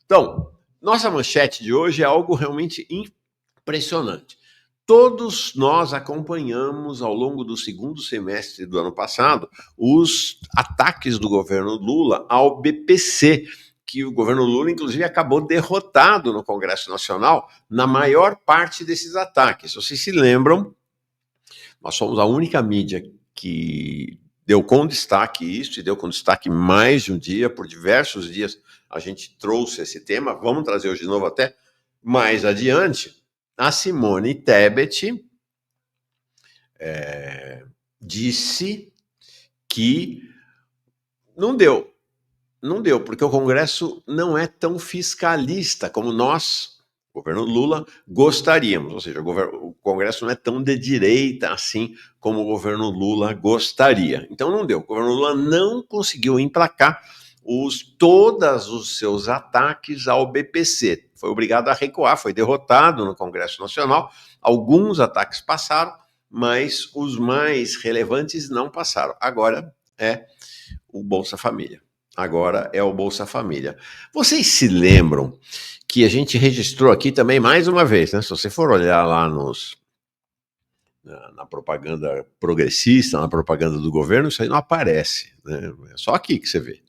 Então, nossa manchete de hoje é algo realmente impressionante. Todos nós acompanhamos ao longo do segundo semestre do ano passado os ataques do governo Lula ao BPC, que o governo Lula, inclusive, acabou derrotado no Congresso Nacional na maior parte desses ataques. Vocês se lembram, nós somos a única mídia que deu com destaque isso, e deu com destaque mais de um dia, por diversos dias a gente trouxe esse tema, vamos trazer hoje de novo até mais adiante. A Simone Tebet disse que não deu, porque o Congresso não é tão fiscalista como nós, o governo Lula, gostaríamos. Ou seja, o Congresso não é tão de direita assim como o governo Lula gostaria. Então não deu. O governo Lula não conseguiu emplacar todos os seus ataques ao BPC. Foi obrigado a recuar, foi derrotado no Congresso Nacional. Alguns ataques passaram, mas os mais relevantes não passaram. Agora é o Bolsa Família. Agora é o Bolsa Família. Vocês se lembram que a gente registrou aqui também mais uma vez, né? Se você for olhar lá na propaganda progressista, na propaganda do governo, isso aí não aparece, né? É só aqui que você vê.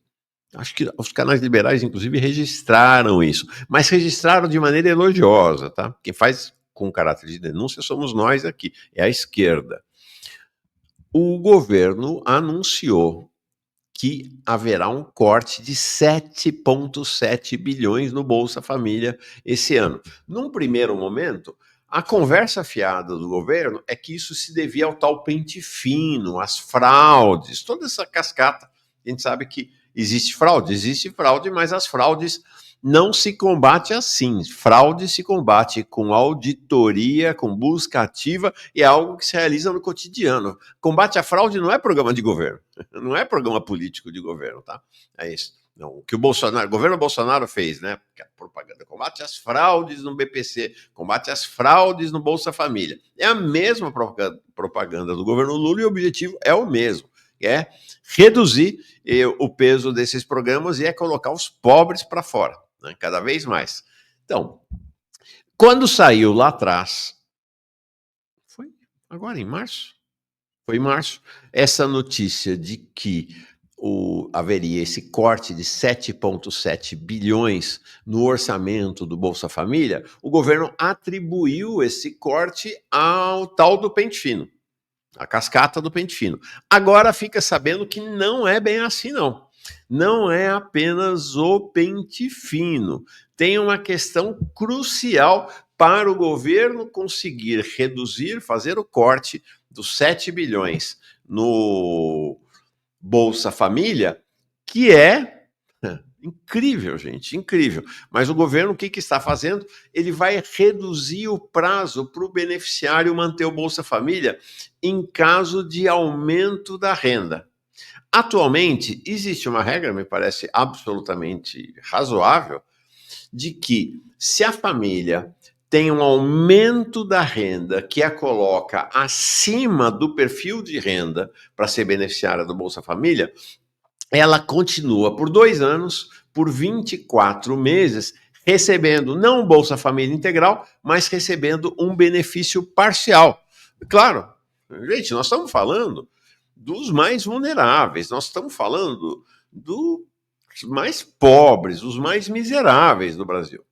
Acho que os canais liberais, inclusive, registraram isso, mas registraram de maneira elogiosa, tá? Quem faz com caráter de denúncia somos nós aqui, é a esquerda. O governo anunciou que haverá um corte de 7,7 bilhões no Bolsa Família esse ano. Num primeiro momento, a conversa fiada do governo é que isso se devia ao tal pente fino, às fraudes, toda essa cascata. A gente sabe que existe fraude, mas as fraudes não se combate assim. Fraude se combate com auditoria, com busca ativa, e é algo que se realiza no cotidiano. Combate à fraude não é programa de governo, não é programa político de governo, tá? É isso. Não, o que o governo Bolsonaro fez, né? Que a propaganda combate as fraudes no BPC, combate as fraudes no Bolsa Família. É a mesma propaganda do governo Lula e o objetivo é o mesmo. É reduzir o peso desses programas e é colocar os pobres para fora, né? Cada vez mais. Então, quando saiu lá atrás, foi agora em março? Foi em março, essa notícia de que haveria esse corte de 7,7 bilhões no orçamento do Bolsa Família, o governo atribuiu esse corte ao tal do pente fino, a cascata do pente fino. Agora fica sabendo que não é bem assim, não. Não é apenas o pente fino. Tem uma questão crucial para o governo conseguir reduzir, fazer o corte dos 7 bilhões no Bolsa Família, que é incrível, gente, incrível. Mas o governo, o que está fazendo? Ele vai reduzir o prazo para o beneficiário manter o Bolsa Família em caso de aumento da renda. Atualmente, existe uma regra, me parece absolutamente razoável, de que se a família tem um aumento da renda que a coloca acima do perfil de renda para ser beneficiária do Bolsa Família, ela continua por 2 anos, por 24 meses, recebendo não o Bolsa Família integral, mas recebendo um benefício parcial. Claro, gente, nós estamos falando dos mais vulneráveis, nós estamos falando dos mais pobres, os mais miseráveis do Brasil.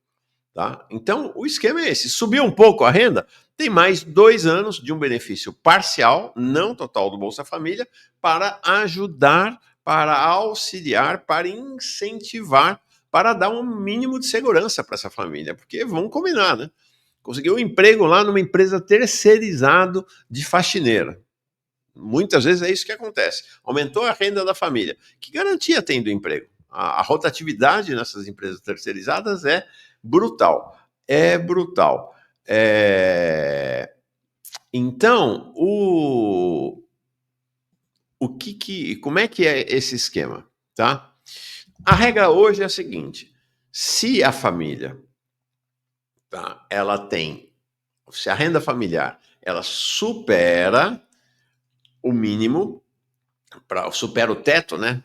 Tá? Então, o esquema é esse: subiu um pouco a renda, tem mais 2 anos de um benefício parcial, não total do Bolsa Família, para ajudar, para auxiliar, para incentivar, para dar um mínimo de segurança para essa família. Porque vamos combinar, né? Conseguiu um emprego lá numa empresa terceirizado de faxineira. Muitas vezes é isso que acontece. Aumentou a renda da família. Que garantia tem do emprego? A rotatividade nessas empresas terceirizadas é brutal. É brutal. Então, como é que é esse esquema? Tá? A regra hoje é a seguinte: se a família, tá, ela tem, se a renda familiar ela supera o mínimo, supera o teto, né?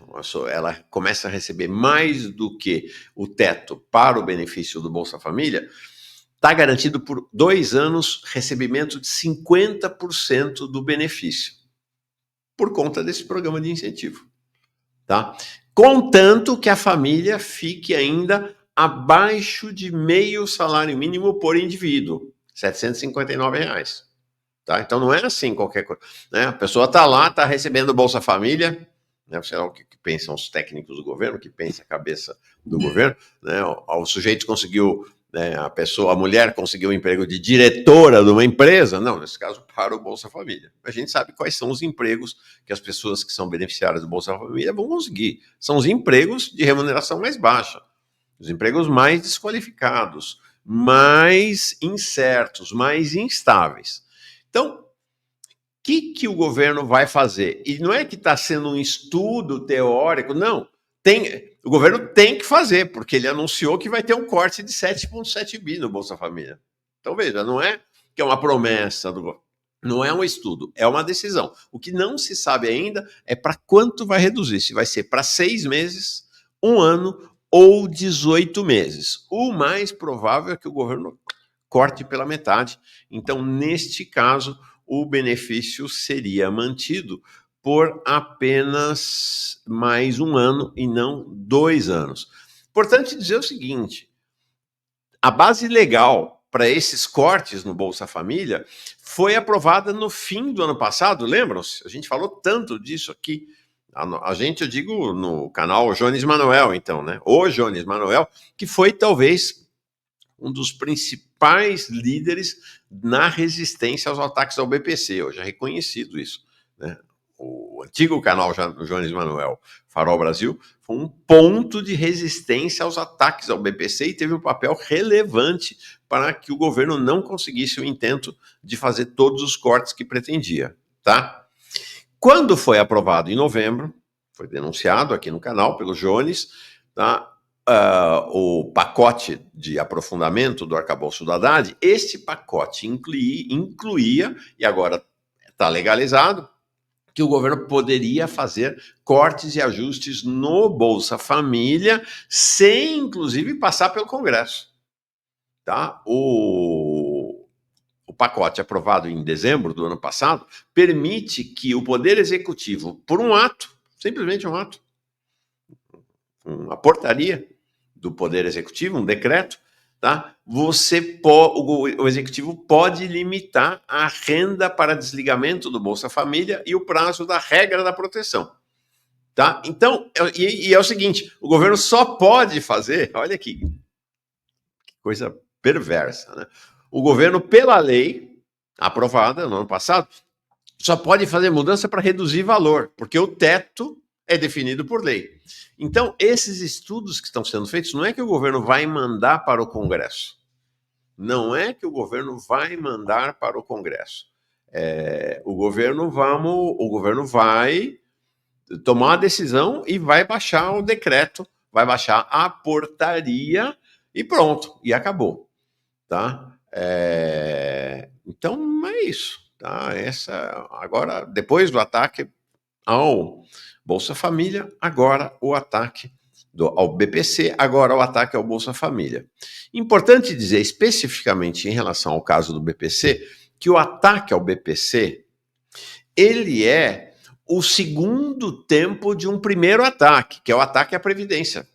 Ela começa a receber mais do que o teto para o benefício do Bolsa Família, está garantido por 2 anos recebimento de 50% do benefício, por conta desse programa de incentivo, tá? Contanto que a família fique ainda abaixo de meio salário mínimo por indivíduo, R$ 759. Tá? Então não é assim qualquer coisa. Né? A pessoa está lá, está recebendo o Bolsa Família, né? Sei lá o que pensam os técnicos do governo, o que pensa a cabeça do governo. Né? O sujeito conseguiu, né, a mulher conseguiu um emprego de diretora de uma empresa. Não, nesse caso, para o Bolsa Família. A gente sabe quais são os empregos que as pessoas que são beneficiárias do Bolsa Família vão conseguir. São os empregos de remuneração mais baixa, os empregos mais desqualificados, mais incertos, mais instáveis. Então, o que o governo vai fazer? E não é que está sendo um estudo teórico, não. O governo tem que fazer, porque ele anunciou que vai ter um corte de 7,7 bi no Bolsa Família. Então, veja, não é que é uma promessa do governo. Não é um estudo, é uma decisão. O que não se sabe ainda é para quanto vai reduzir. Se vai ser para 6 meses, 1 ano ou 18 meses. O mais provável é que o governo corte pela metade. Então, neste caso, o benefício seria mantido por apenas mais 1 ano e não 2 anos. Importante dizer o seguinte: a base legal para esses cortes no Bolsa Família foi aprovada no fim do ano passado, lembram-se? A gente falou tanto disso aqui. A gente, eu digo, no canal Jones Manuel, então, né? O Jones Manuel, que foi talvez um dos principais líderes na resistência aos ataques ao BPC, hoje é reconhecido isso, né? O antigo canal Jones Manuel, Farol Brasil, foi um ponto de resistência aos ataques ao BPC e teve um papel relevante para que o governo não conseguisse o intento de fazer todos os cortes que pretendia, tá? Quando foi aprovado em novembro, foi denunciado aqui no canal pelo Jones, tá? O pacote de aprofundamento do arcabouço do Haddad, este pacote incluía, e agora está legalizado, que o governo poderia fazer cortes e ajustes no Bolsa Família, sem, inclusive, passar pelo Congresso. Tá? O pacote aprovado em dezembro do ano passado permite que o Poder Executivo, por um ato, simplesmente um ato, uma portaria do Poder Executivo, um decreto, tá? O Executivo pode limitar a renda para desligamento do Bolsa Família e o prazo da regra da proteção. Tá? Então, é o seguinte, o governo só pode fazer, olha aqui, que coisa perversa, né? O governo, pela lei aprovada no ano passado, só pode fazer mudança para reduzir valor, porque o teto é definido por lei. Então, esses estudos que estão sendo feitos, não é que o governo vai mandar para o Congresso. Não é que o governo vai mandar para o Congresso. O governo vai tomar uma decisão e vai baixar o decreto, vai baixar a portaria e pronto, e acabou. Tá? Então, é isso. Tá? Agora, depois do ataque ao Bolsa Família, agora o ataque ao BPC, agora o ataque ao Bolsa Família. Importante dizer, especificamente em relação ao caso do BPC, que o ataque ao BPC, ele é o segundo tempo de um primeiro ataque, que é o ataque à Previdência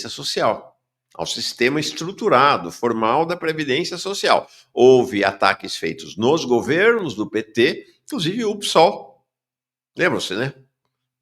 Social, ao sistema estruturado, formal da Previdência Social. Houve ataques feitos nos governos do PT, inclusive o PSOL. Lembram-se, né?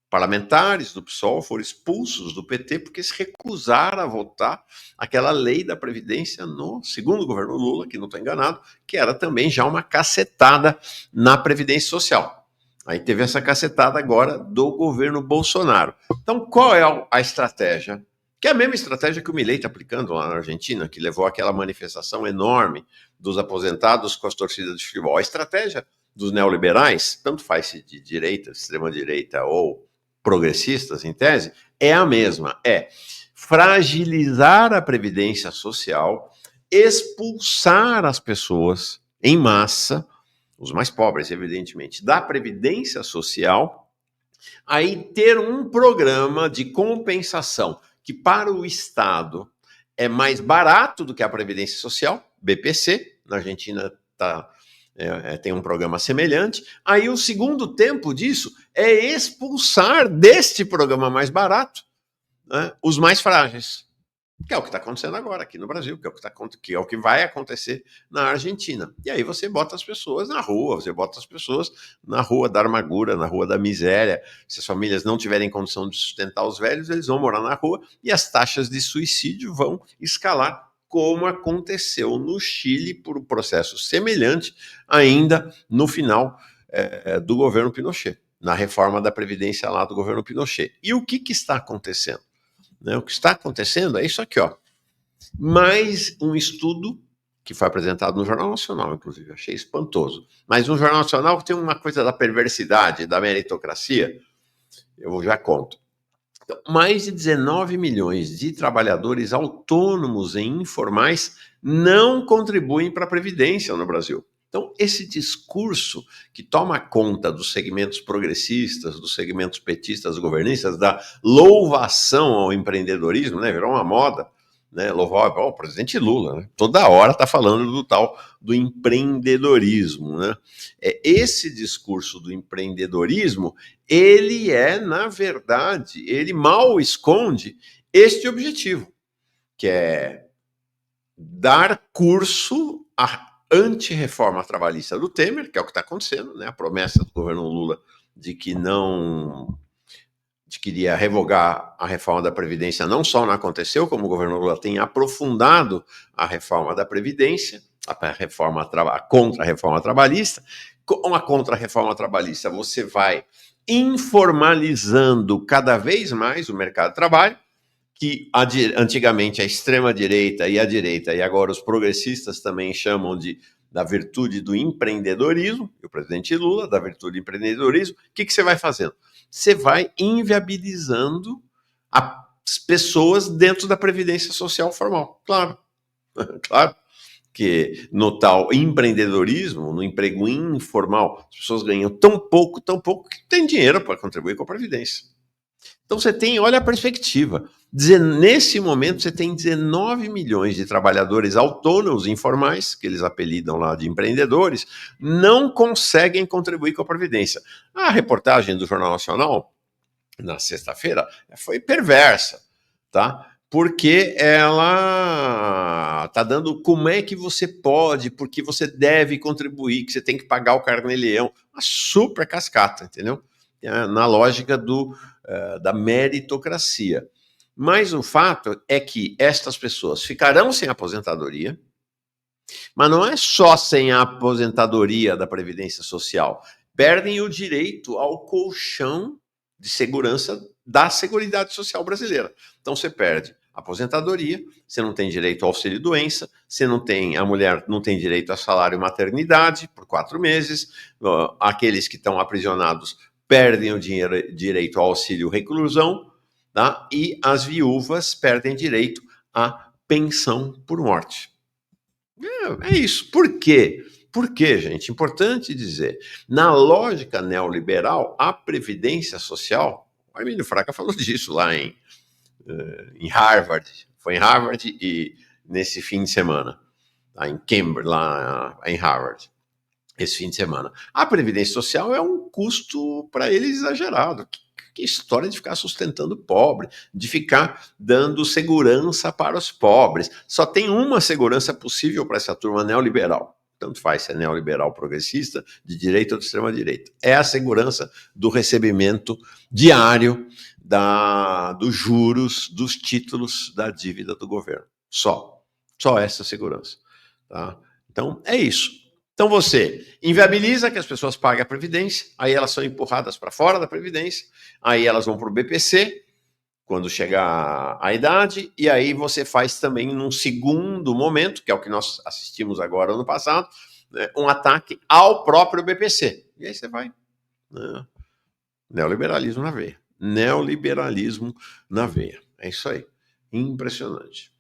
Parlamentares do PSOL foram expulsos do PT porque se recusaram a votar aquela lei da Previdência no segundo governo Lula, que não estou enganado, que era também já uma cacetada na Previdência Social. Aí teve essa cacetada agora do governo Bolsonaro. Então, qual é a estratégia? Que é a mesma estratégia que o Milei está aplicando lá na Argentina, que levou àquela manifestação enorme dos aposentados com as torcidas de futebol. A estratégia dos neoliberais, tanto faz se de direita, de extrema-direita ou progressistas, em tese, é a mesma, é fragilizar a Previdência Social, expulsar as pessoas em massa, os mais pobres, evidentemente, da Previdência Social, Aí ter um programa de compensação que para o Estado é mais barato do que a Previdência Social, BPC, na Argentina tem um programa semelhante. Aí o segundo tempo disso é expulsar deste programa mais barato, né, os mais frágeis. Que é o que está acontecendo agora aqui no Brasil, que é o que vai acontecer na Argentina. E aí você bota as pessoas na rua, você bota as pessoas na rua da amargura, na rua da miséria. Se as famílias não tiverem condição de sustentar os velhos, eles vão morar na rua e as taxas de suicídio vão escalar, como aconteceu no Chile por um processo semelhante ainda no final do governo Pinochet, na reforma da Previdência lá do governo Pinochet. E o que está acontecendo? Né? O que está acontecendo é isso aqui, ó. Mais um estudo que foi apresentado no Jornal Nacional, inclusive, achei espantoso. Mas no Jornal Nacional tem uma coisa da perversidade, da meritocracia, eu já conto. Então, mais de 19 milhões de trabalhadores autônomos e informais não contribuem para a Previdência no Brasil. Então, esse discurso que toma conta dos segmentos progressistas, dos segmentos petistas, governistas, da louvação ao empreendedorismo, né, virou uma moda, né, louvar o presidente Lula, né, toda hora está falando do tal do empreendedorismo, né? Esse discurso do empreendedorismo, ele na verdade, ele mal esconde este objetivo, que é dar curso à antirreforma trabalhista do Temer, que é o que está acontecendo, né? A promessa do governo Lula de que queria revogar a reforma da Previdência não só não aconteceu, como o governo Lula tem aprofundado a reforma da Previdência, a contra-reforma trabalhista. Com a contra-reforma trabalhista, você vai informalizando cada vez mais o mercado de trabalho, que antigamente a extrema-direita e a direita, e agora os progressistas também chamam da virtude do empreendedorismo, e o presidente Lula, da virtude do empreendedorismo. O que você vai fazendo? Você vai inviabilizando as pessoas dentro da Previdência Social formal. Claro, claro que no tal empreendedorismo, no emprego informal, as pessoas ganham tão pouco que tem dinheiro para contribuir com a Previdência. Então você tem, olha a perspectiva. Nesse momento você tem 19 milhões de trabalhadores autônomos informais, que eles apelidam lá de empreendedores, não conseguem contribuir com a Previdência. A reportagem do Jornal Nacional, na sexta-feira, foi perversa, tá? Porque ela está dando como é que você pode, porque você deve contribuir, que você tem que pagar o carnê-leão. Uma super cascata, entendeu? Na lógica da meritocracia. Mas o fato é que estas pessoas ficarão sem aposentadoria, mas não é só sem a aposentadoria da Previdência Social, perdem o direito ao colchão de segurança da Seguridade Social brasileira. Então você perde a aposentadoria, você não tem direito ao auxílio-doença, a mulher não tem direito a salário maternidade por 4 meses, aqueles que estão aprisionados perdem o direito ao auxílio-reclusão, tá? E as viúvas perdem direito à pensão por morte. É isso. Por quê? Porque, gente, importante dizer, na lógica neoliberal, a Previdência Social, o Armínio Fraga falou disso lá em Harvard, foi em Harvard e nesse fim de semana, tá, em Cambridge, lá em Harvard, esse fim de semana. A Previdência Social é um custo para eles exagerado. Que história de ficar sustentando o pobre, de ficar dando segurança para os pobres. Só tem uma segurança possível para essa turma neoliberal. Tanto faz se é neoliberal progressista, de direita ou de extrema-direita. É a segurança do recebimento diário dos juros, dos títulos da dívida do governo. Só essa segurança. Tá? Então, é isso. Então você inviabiliza que as pessoas paguem a Previdência, aí elas são empurradas para fora da Previdência, aí elas vão para o BPC, quando chegar a idade, e aí você faz também num segundo momento, que é o que nós assistimos agora ano passado, né, um ataque ao próprio BPC. E aí você vai. Né, neoliberalismo na veia. Neoliberalismo na veia. É isso aí. Impressionante.